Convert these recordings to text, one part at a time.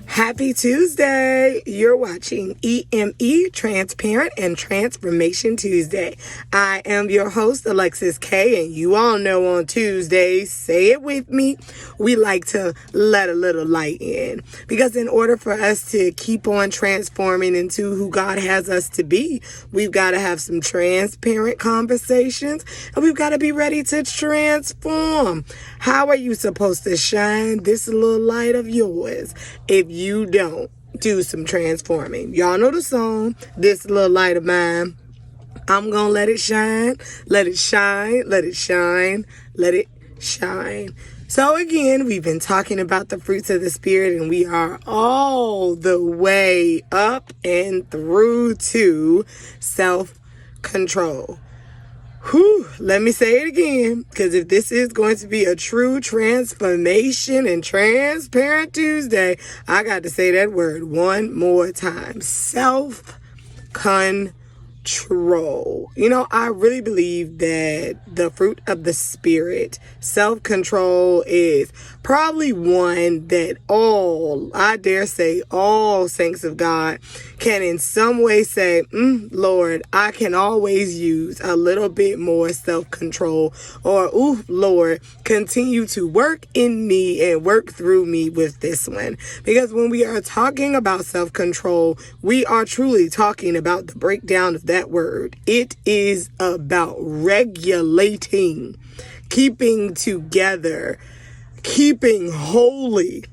Happy Tuesday. You're watching EME Transparent and Transformation Tuesday. I am your host, Alexis K, and you all know on Tuesdays, say it with me, we like to let a little light in. Because in order for us to keep on transforming into who God has us to be, we've got to have some transparent conversations, and we've got to be ready to transform. How are you supposed to shine this little light of yours if you don't do some transforming? Y'all know the song, This Little Light of Mine. I'm gonna let it shine, let it shine, let it shine, let it shine. So again, we've been talking about the fruits of the Spirit, and we are all the way up and through to self-control. Whew, let me say it again, because if this is going to be a true transformation and transparent Tuesday, I got to say that word one more time. Self-control. You know, I really believe that the fruit of the Spirit, self-control, is probably one that I dare say all saints of God can in some way say, Lord, I can always use a little bit more self-control, or, Lord, continue to work in me and work through me with this one. Because when we are talking about self-control, we are truly talking about the breakdown of that word. It is about regulating, keeping together, keeping holy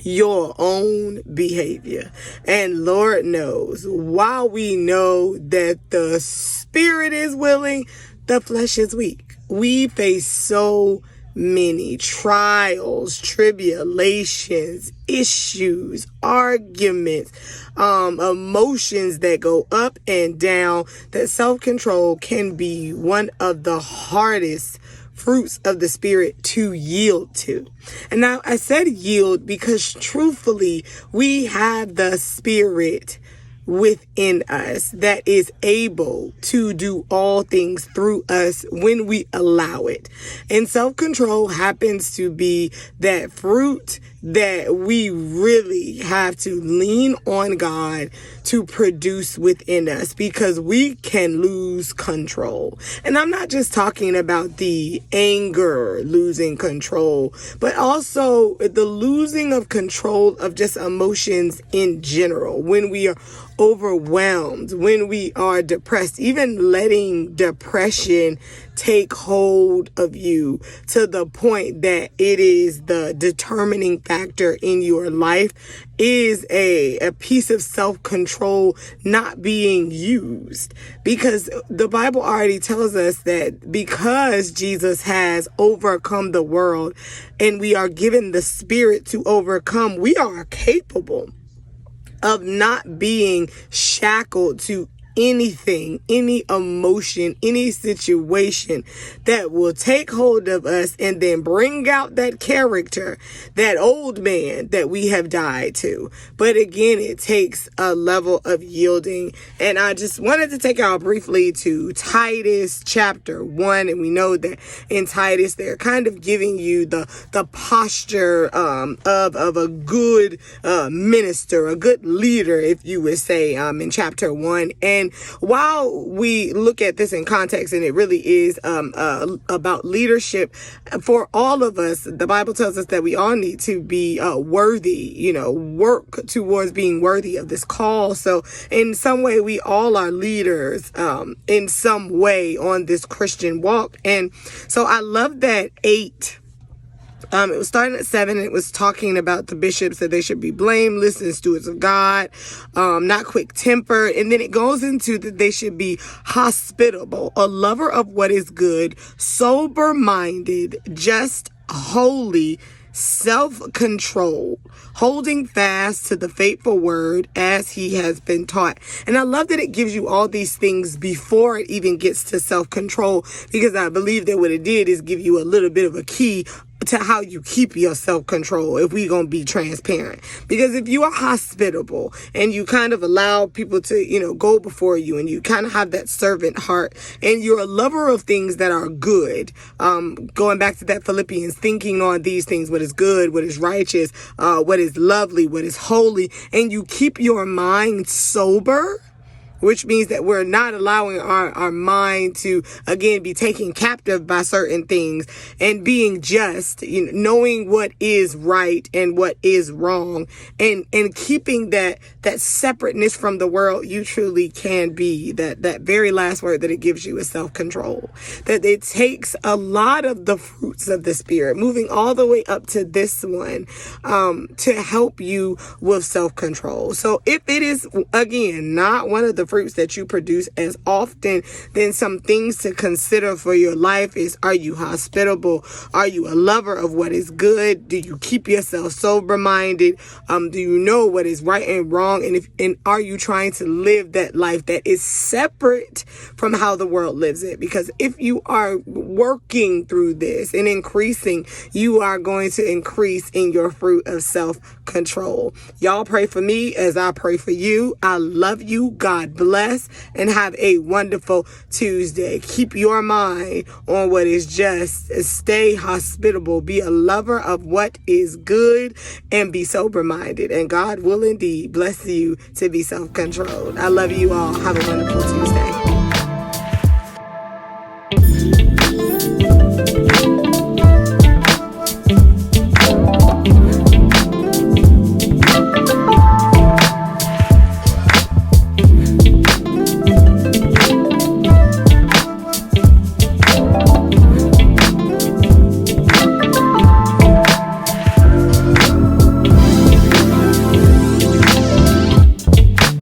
your own behavior. And Lord knows, while we know that the spirit is willing, the flesh is weak. We face so many trials, tribulations, issues, arguments, emotions that go up and down, that self-control can be one of the hardest fruits of the Spirit to yield to. And now I said yield because truthfully, we have the Spirit within us that is able to do all things through us when we allow it. And self-control happens to be that fruit that we really have to lean on God to produce within us, because we can lose control. And I'm not just talking about the anger losing control, but also the losing of control of just emotions in general. When we are overwhelmed, when we are depressed, even letting depression take hold of you to the point that it is the determining factor in your life, is a piece of self-control not being used. Because the Bible already tells us that because Jesus has overcome the world and we are given the Spirit to overcome, we are capable of not being shackled to anything, any emotion, any situation that will take hold of us and then bring out that character, that old man that we have died to. But again, it takes a level of yielding. And I just wanted to take y'all briefly to Titus chapter 1. And we know that in Titus, they're kind of giving you the posture of a good minister, a good leader, if you would say, in chapter 1. And while we look at this in context, and it really is about leadership for all of us, the Bible tells us that we all need to be worthy, work towards being worthy of this call. So in some way, we all are leaders in some way on this Christian walk. And so I love that 8. It was starting at 7, and it was talking about the bishops, that they should be blameless and stewards of God, not quick-tempered. And then it goes into that they should be hospitable, a lover of what is good, sober-minded, just, holy, self-control, holding fast to the faithful word as he has been taught. And I love that it gives you all these things before it even gets to self-control, because I believe that what it did is give you a little bit of a key to how you keep your self-control, if we gonna be transparent. Because if you are hospitable and you kind of allow people to, go before you, and you kind of have that servant heart, and you're a lover of things that are good, going back to that Philippians, thinking on these things, what is good, what is righteous, what is lovely, what is holy, and you keep your mind sober, which means that we're not allowing our mind to, again, be taken captive by certain things, and being just, knowing what is right and what is wrong, and keeping that separateness from the world. You truly can be that very last word that it gives you is self-control. That it takes a lot of the fruits of the Spirit, moving all the way up to this one, to help you with self-control. So if it is, again, not one of the fruits that you produce as often, then some things to consider for your life is, are you hospitable? Are you a lover of what is good? Do you keep yourself sober minded? Do you know what is right and wrong? And are you trying to live that life that is separate from how the world lives it? Because if you are working through this and increasing, you are going to increase in your fruit of self-control. Y'all pray for me as I pray for you. I love you. God bless, and have a wonderful Tuesday. Keep your mind on what is just. Stay hospitable. Be a lover of what is good, and be sober-minded. And God will indeed bless you to be self-controlled. I love you all. Have a wonderful Tuesday.